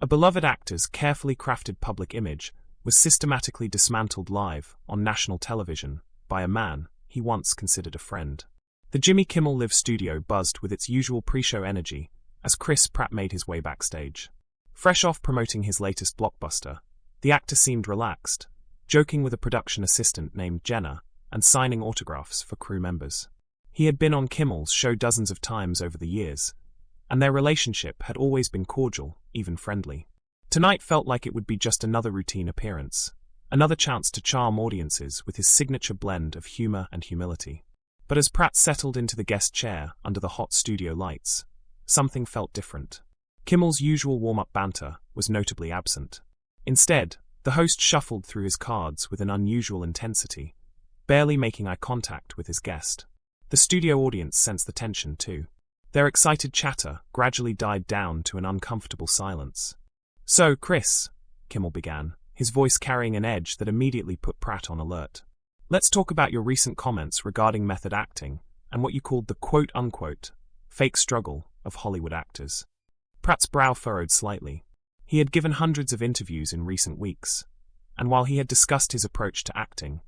A beloved actor's carefully crafted public image was systematically dismantled live on national television by a man he once considered a friend. The Jimmy Kimmel Live studio buzzed with its usual pre-show energy as Chris Pratt made his way backstage. Fresh off promoting his latest blockbuster, the actor seemed relaxed, joking with a production assistant named Jenna and signing autographs for crew members. He had been on Kimmel's show dozens of times over the years, and their relationship had always been cordial, even friendly. Tonight felt like it would be just another routine appearance, another chance to charm audiences with his signature blend of humor and humility. But as Pratt settled into the guest chair under the hot studio lights, something felt different. Kimmel's usual warm-up banter was notably absent. Instead, the host shuffled through his cards with an unusual intensity, barely making eye contact with his guest. The studio audience sensed the tension too. Their excited chatter gradually died down to an uncomfortable silence. "So, Chris," Kimmel began, his voice carrying an edge that immediately put Pratt on alert. "Let's talk about your recent comments regarding method acting and what you called the quote-unquote fake struggle of Hollywood actors." Pratt's brow furrowed slightly. He had given hundreds of interviews in recent weeks, and while he had discussed his approach to acting,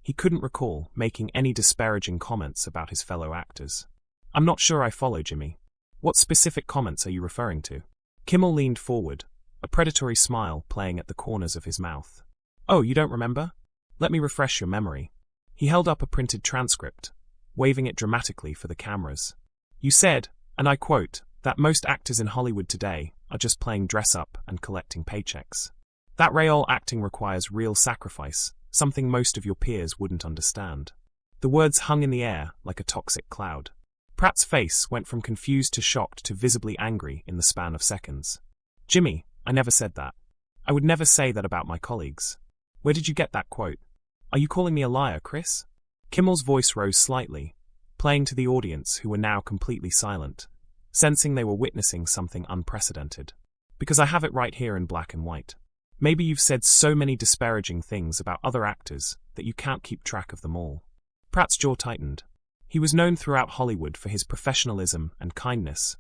he couldn't recall making any disparaging comments about his fellow actors. "I'm not sure I follow, Jimmy. What specific comments are you referring to?" Kimmel leaned forward, a predatory smile playing at the corners of his mouth. "Oh, you don't remember? Let me refresh your memory." He held up a printed transcript, waving it dramatically for the cameras. "You said, and I quote, that most actors in Hollywood today are just playing dress-up and collecting paychecks. That Rayol acting requires real sacrifice, something most of your peers wouldn't understand." The words hung in the air like a toxic cloud. Pratt's face went from confused to shocked to visibly angry in the span of seconds. "Jimmy, I never said that. I would never say that about my colleagues. Where did you get that quote? Are you calling me a liar, Chris?" Kimmel's voice rose slightly, playing to the audience who were now completely silent, sensing they were witnessing something unprecedented. "Because I have it right here in black and white. Maybe you've said so many disparaging things about other actors that you can't keep track of them all." Pratt's jaw tightened. He was known throughout Hollywood for his professionalism and kindness,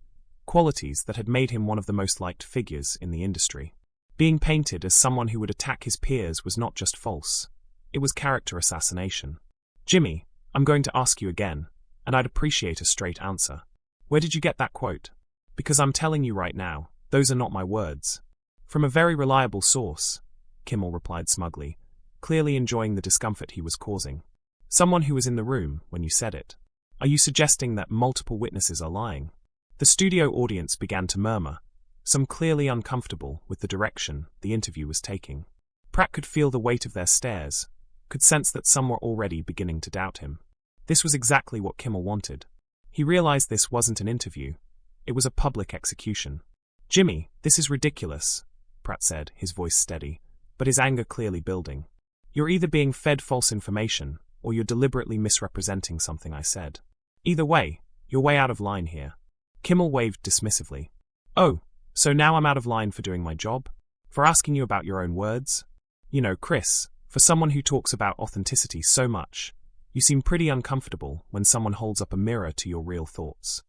qualities that had made him one of the most liked figures in the industry. Being painted as someone who would attack his peers was not just false, it was character assassination. "Jimmy, I'm going to ask you again, and I'd appreciate a straight answer. Where did you get that quote? Because I'm telling you right now, those are not my words." "From a very reliable source," Kimmel replied smugly, clearly enjoying the discomfort he was causing. "Someone who was in the room when you said it. Are you suggesting that multiple witnesses are lying?" The studio audience began to murmur, some clearly uncomfortable with the direction the interview was taking. Pratt could feel the weight of their stares, could sense that some were already beginning to doubt him. This was exactly what Kimmel wanted. He realized this wasn't an interview, it was a public execution. "Jimmy, this is ridiculous," Pratt said, his voice steady, but his anger clearly building. "You're either being fed false information, or you're deliberately misrepresenting something I said. Either way, you're way out of line here." Kimmel waved dismissively. "Oh, so now I'm out of line for doing my job? For asking you about your own words? You know, Chris, for someone who talks about authenticity so much, you seem pretty uncomfortable when someone holds up a mirror to your real thoughts."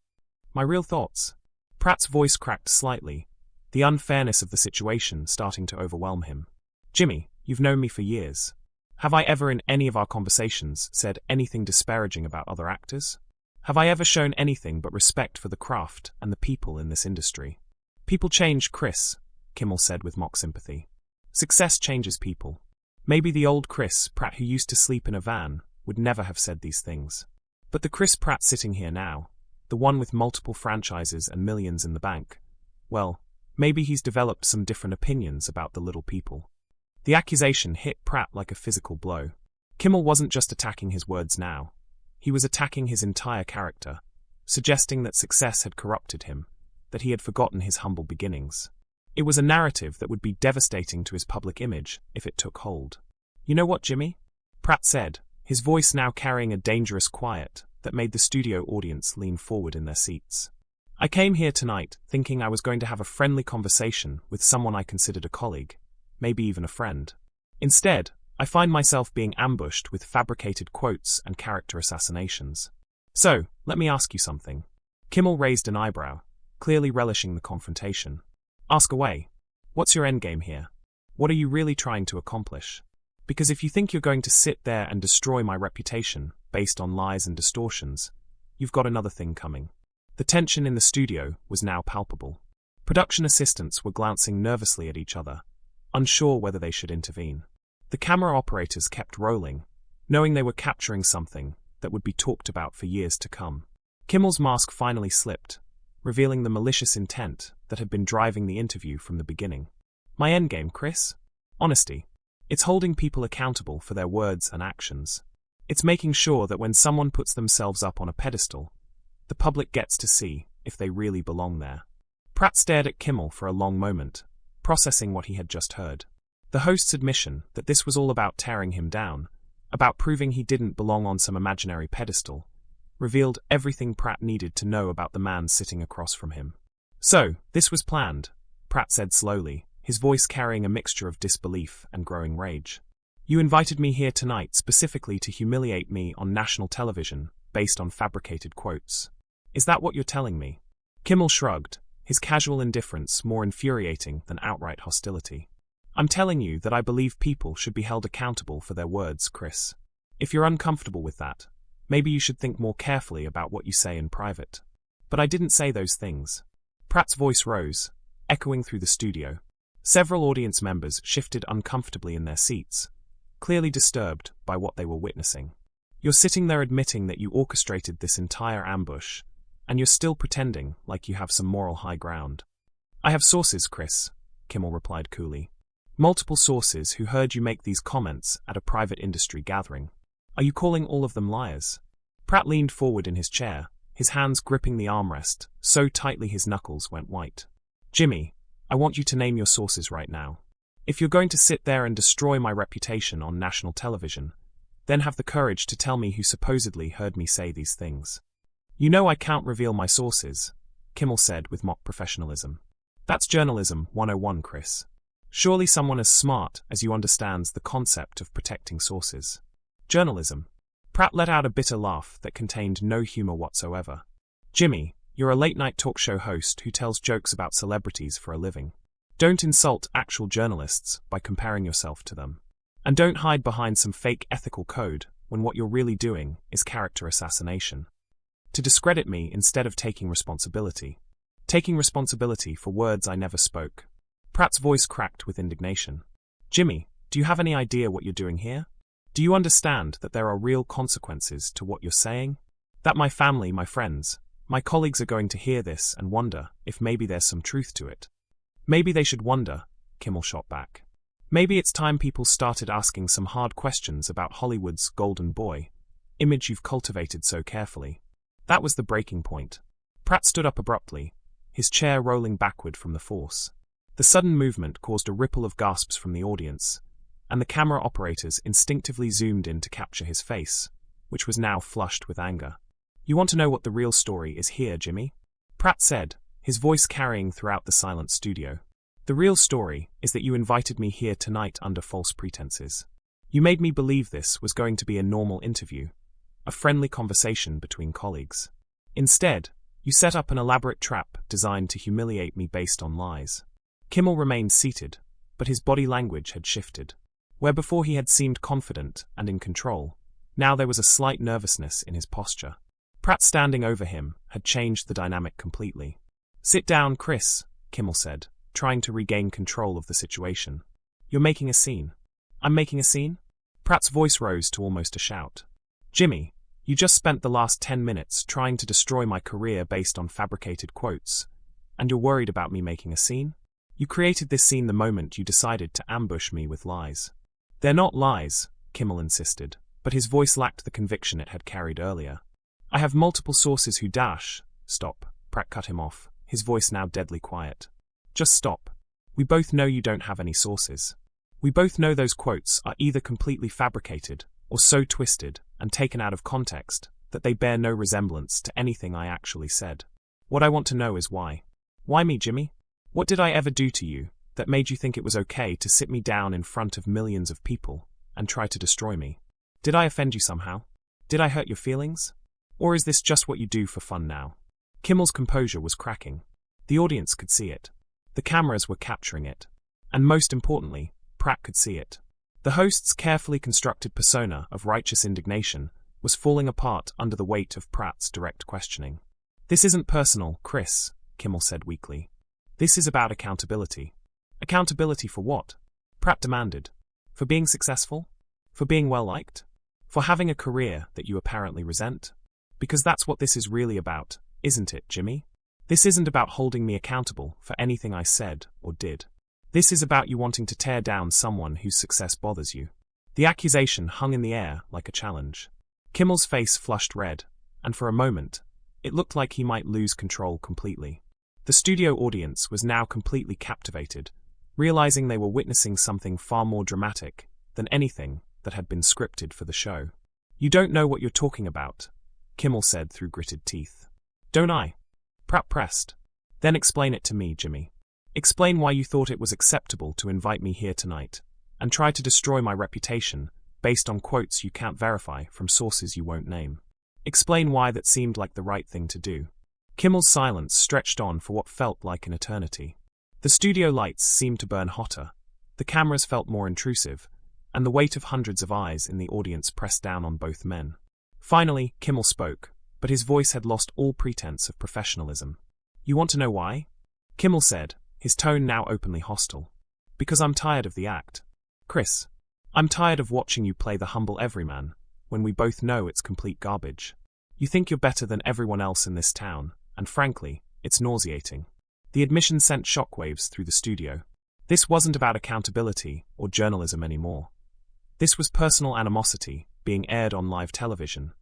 "My real thoughts?" Pratt's voice cracked slightly, the unfairness of the situation starting to overwhelm him. "Jimmy, you've known me for years. Have I ever in any of our conversations said anything disparaging about other actors? Have I ever shown anything but respect for the craft and the people in this industry?" "People change, Chris," Kimmel said with mock sympathy. "Success changes people. Maybe the old Chris Pratt who used to sleep in a van would never have said these things. But the Chris Pratt sitting here now, the one with multiple franchises and millions in the bank, well, maybe he's developed some different opinions about the little people." The accusation hit Pratt like a physical blow. Kimmel wasn't just attacking his words now. He was attacking his entire character, suggesting that success had corrupted him, that he had forgotten his humble beginnings. It was a narrative that would be devastating to his public image if it took hold. "You know what, Jimmy?" Pratt said, his voice now carrying a dangerous quiet that made the studio audience lean forward in their seats. "I came here tonight thinking I was going to have a friendly conversation with someone I considered a colleague, maybe even a friend. Instead, I find myself being ambushed with fabricated quotes and character assassinations. So, let me ask you something." Kimmel raised an eyebrow, clearly relishing the confrontation. "Ask away. What's your endgame here? What are you really trying to accomplish? Because if you think you're going to sit there and destroy my reputation based on lies and distortions, you've got another thing coming. The tension in the studio was now palpable. Production assistants were glancing nervously at each other, unsure whether they should intervene. The camera operators kept rolling, knowing they were capturing something that would be talked about for years to come. Kimmel's mask finally slipped, revealing the malicious intent that had been driving the interview from the beginning. My endgame, Chris? Honesty. It's holding people accountable for their words and actions. It's making sure that when someone puts themselves up on a pedestal, the public gets to see if they really belong there. Pratt stared at Kimmel for a long moment, processing what he had just heard. The host's admission that this was all about tearing him down, about proving he didn't belong on some imaginary pedestal, revealed everything Pratt needed to know about the man sitting across from him. So, this was planned, Pratt said slowly, his voice carrying a mixture of disbelief and growing rage. You invited me here tonight specifically to humiliate me on national television, based on fabricated quotes. Is that what you're telling me? Kimmel shrugged, his casual indifference more infuriating than outright hostility. I'm telling you that I believe people should be held accountable for their words, Chris. If you're uncomfortable with that, maybe you should think more carefully about what you say in private. But I didn't say those things. Pratt's voice rose, echoing through the studio. Several audience members shifted uncomfortably in their seats, clearly disturbed by what they were witnessing. You're sitting there admitting that you orchestrated this entire ambush, and you're still pretending like you have some moral high ground. I have sources, Chris, Kimmel replied coolly. Multiple sources who heard you make these comments at a private industry gathering. Are you calling all of them liars? Pratt leaned forward in his chair, his hands gripping the armrest, so tightly his knuckles went white. Jimmy, I want you to name your sources right now. If you're going to sit there and destroy my reputation on national television, then have the courage to tell me who supposedly heard me say these things. You know I can't reveal my sources, Kimmel said with mock professionalism. That's journalism 101, Chris. Surely someone as smart as you understands the concept of protecting sources. Journalism. Pratt let out a bitter laugh that contained no humor whatsoever. Jimmy, you're a late-night talk show host who tells jokes about celebrities for a living. Don't insult actual journalists by comparing yourself to them. And don't hide behind some fake ethical code when what you're really doing is character assassination. To discredit me instead of taking responsibility. Taking responsibility for words I never spoke. Pratt's voice cracked with indignation. Jimmy, do you have any idea what you're doing here? Do you understand that there are real consequences to what you're saying? That my family, my friends, my colleagues are going to hear this and wonder if maybe there's some truth to it. Maybe they should wonder, Kimmel shot back. Maybe it's time people started asking some hard questions about Hollywood's golden boy, image you've cultivated so carefully. That was the breaking point. Pratt stood up abruptly, his chair rolling backward from the force. The sudden movement caused a ripple of gasps from the audience, and the camera operators instinctively zoomed in to capture his face, which was now flushed with anger. You want to know what the real story is here, Jimmy? Pratt said, his voice carrying throughout the silent studio. The real story is that you invited me here tonight under false pretenses. You made me believe this was going to be a normal interview, a friendly conversation between colleagues. Instead, you set up an elaborate trap designed to humiliate me based on lies. Kimmel remained seated, but his body language had shifted. Where before he had seemed confident and in control, now there was a slight nervousness in his posture. Pratt standing over him had changed the dynamic completely. Sit down, Chris, Kimmel said, trying to regain control of the situation. You're making a scene. I'm making a scene? Pratt's voice rose to almost a shout. Jimmy, you just spent the last 10 minutes trying to destroy my career based on fabricated quotes, and you're worried about me making a scene? You created this scene the moment you decided to ambush me with lies. They're not lies, Kimmel insisted, but his voice lacked the conviction it had carried earlier. I have multiple sources who Stop, Pratt cut him off, his voice now deadly quiet. Just stop. We both know you don't have any sources. We both know those quotes are either completely fabricated or so twisted and taken out of context that they bear no resemblance to anything I actually said. What I want to know is why. Why me, Jimmy? What did I ever do to you that made you think it was okay to sit me down in front of millions of people and try to destroy me? Did I offend you somehow? Did I hurt your feelings? Or is this just what you do for fun now? Kimmel's composure was cracking. The audience could see it. The cameras were capturing it. And most importantly, Pratt could see it. The host's carefully constructed persona of righteous indignation was falling apart under the weight of Pratt's direct questioning. "This isn't personal, Chris," Kimmel said weakly. "This is about accountability." "Accountability for what?" Pratt demanded. "For being successful? For being well-liked? For having a career that you apparently resent? Because that's what this is really about, isn't it, Jimmy? This isn't about holding me accountable for anything I said or did. This is about you wanting to tear down someone whose success bothers you." The accusation hung in the air like a challenge. Kimmel's face flushed red, and for a moment, it looked like he might lose control completely. The studio audience was now completely captivated, realizing they were witnessing something far more dramatic than anything that had been scripted for the show. "You don't know what you're talking about," Kimmel said through gritted teeth. "Don't I?" Pratt pressed. "Then explain it to me, Jimmy. Explain why you thought it was acceptable to invite me here tonight, and try to destroy my reputation based on quotes you can't verify from sources you won't name. Explain why that seemed like the right thing to do." Kimmel's silence stretched on for what felt like an eternity. The studio lights seemed to burn hotter, the cameras felt more intrusive, and the weight of hundreds of eyes in the audience pressed down on both men. Finally, Kimmel spoke, but his voice had lost all pretense of professionalism. "You want to know why?" Kimmel said, his tone now openly hostile. "Because I'm tired of the act. Chris, I'm tired of watching you play the humble everyman, when we both know it's complete garbage. You think you're better than everyone else in this town, and frankly, it's nauseating." The admission sent shockwaves through the studio. This wasn't about accountability or journalism anymore. This was personal animosity being aired on live television,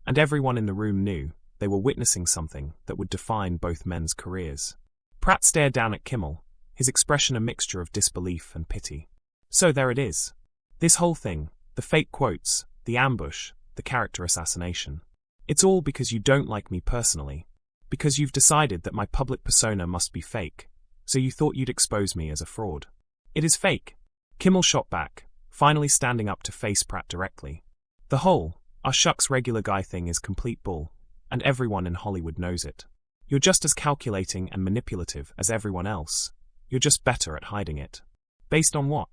and everyone in the room knew they were witnessing something that would define both men's careers. Pratt stared down at Kimmel, his expression a mixture of disbelief and pity. "So there it is. This whole thing, the fake quotes, the ambush, the character assassination. It's all because you don't like me personally. Because you've decided that my public persona must be fake, so you thought you'd expose me as a fraud. It is fake." Kimmel shot back, finally standing up to face Pratt directly. "The whole, our shucks regular guy thing is complete bull, and everyone in Hollywood knows it. You're just as calculating and manipulative as everyone else. You're just better at hiding it." "Based on what?"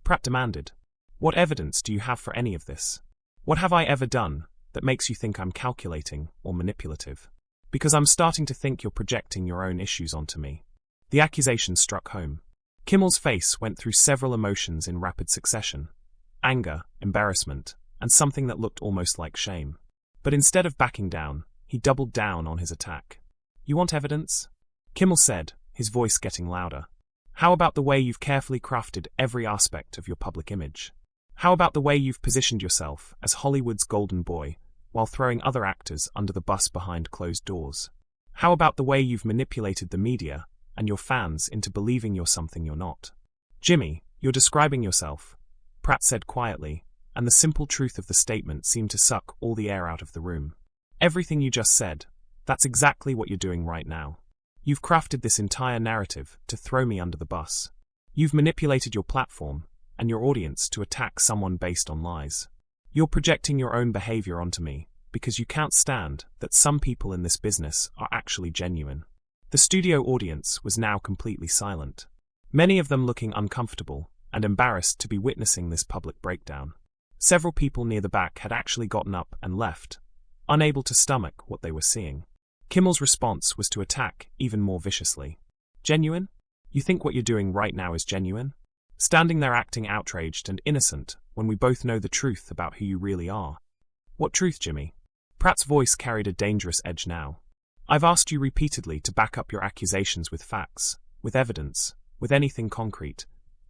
Pratt demanded. "What evidence do you have for any of this? What have I ever done that makes you think I'm calculating or manipulative? Because I'm starting to think you're projecting your own issues onto me." The accusation struck home. Kimmel's face went through several emotions in rapid succession: anger, embarrassment, and something that looked almost like shame. But instead of backing down, he doubled down on his attack. "You want evidence?" Kimmel said, his voice getting louder. "How about the way you've carefully crafted every aspect of your public image? How about the way you've positioned yourself as Hollywood's golden boy, while throwing other actors under the bus behind closed doors? How about the way you've manipulated the media and your fans into believing you're something you're not?" "Jimmy, you're describing yourself," Pratt said quietly, and the simple truth of the statement seemed to suck all the air out of the room. "Everything you just said, that's exactly what you're doing right now. You've crafted this entire narrative to throw me under the bus. You've manipulated your platform and your audience to attack someone based on lies. You're projecting your own behavior onto me because you can't stand that some people in this business are actually genuine." The studio audience was now completely silent, many of them looking uncomfortable and embarrassed to be witnessing this public breakdown. Several people near the back had actually gotten up and left, unable to stomach what they were seeing. Kimmel's response was to attack even more viciously. "Genuine? You think what you're doing right now is genuine? Standing there acting outraged and innocent when we both know the truth about who you really are." "What truth, Jimmy?" Pratt's voice carried a dangerous edge now. "I've asked you repeatedly to back up your accusations with facts, with evidence, with anything concrete,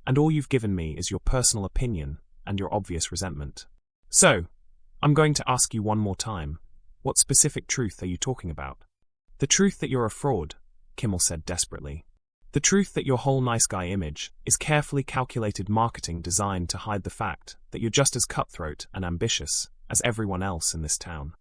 and all you've given me is your personal opinion and your obvious resentment. So, I'm going to ask you one more time, what specific truth are you talking about?" "The truth that you're a fraud," Kimmel said desperately. "The truth that your whole nice guy image is carefully calculated marketing designed to hide the fact that you're just as cutthroat and ambitious as everyone else in this town."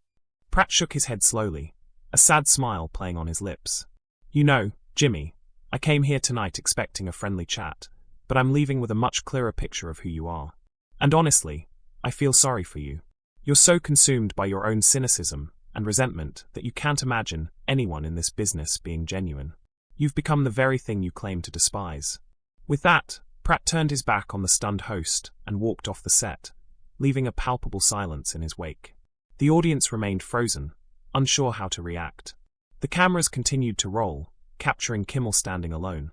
Pratt shook his head slowly, a sad smile playing on his lips. "You know, Jimmy, I came here tonight expecting a friendly chat, but I'm leaving with a much clearer picture of who you are. And honestly, I feel sorry for you. You're so consumed by your own cynicism and resentment that you can't imagine anyone in this business being genuine. You've become the very thing you claim to despise." With that, Pratt turned his back on the stunned host and walked off the set, leaving a palpable silence in his wake. The audience remained frozen, unsure how to react. The cameras continued to roll, capturing Kimmel standing alone,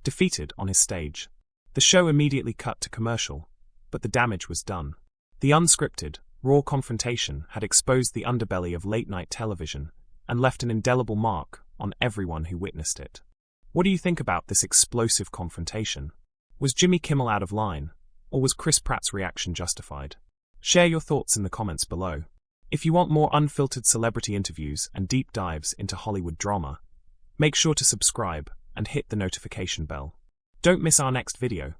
defeated on his stage. The show immediately cut to commercial, but the damage was done. The unscripted, raw confrontation had exposed the underbelly of late-night television and left an indelible mark on everyone who witnessed it. What do you think about this explosive confrontation? Was Jimmy Kimmel out of line, or was Chris Pratt's reaction justified? Share your thoughts in the comments below. If you want more unfiltered celebrity interviews and deep dives into Hollywood drama, make sure to subscribe and hit the notification bell. Don't miss our next video.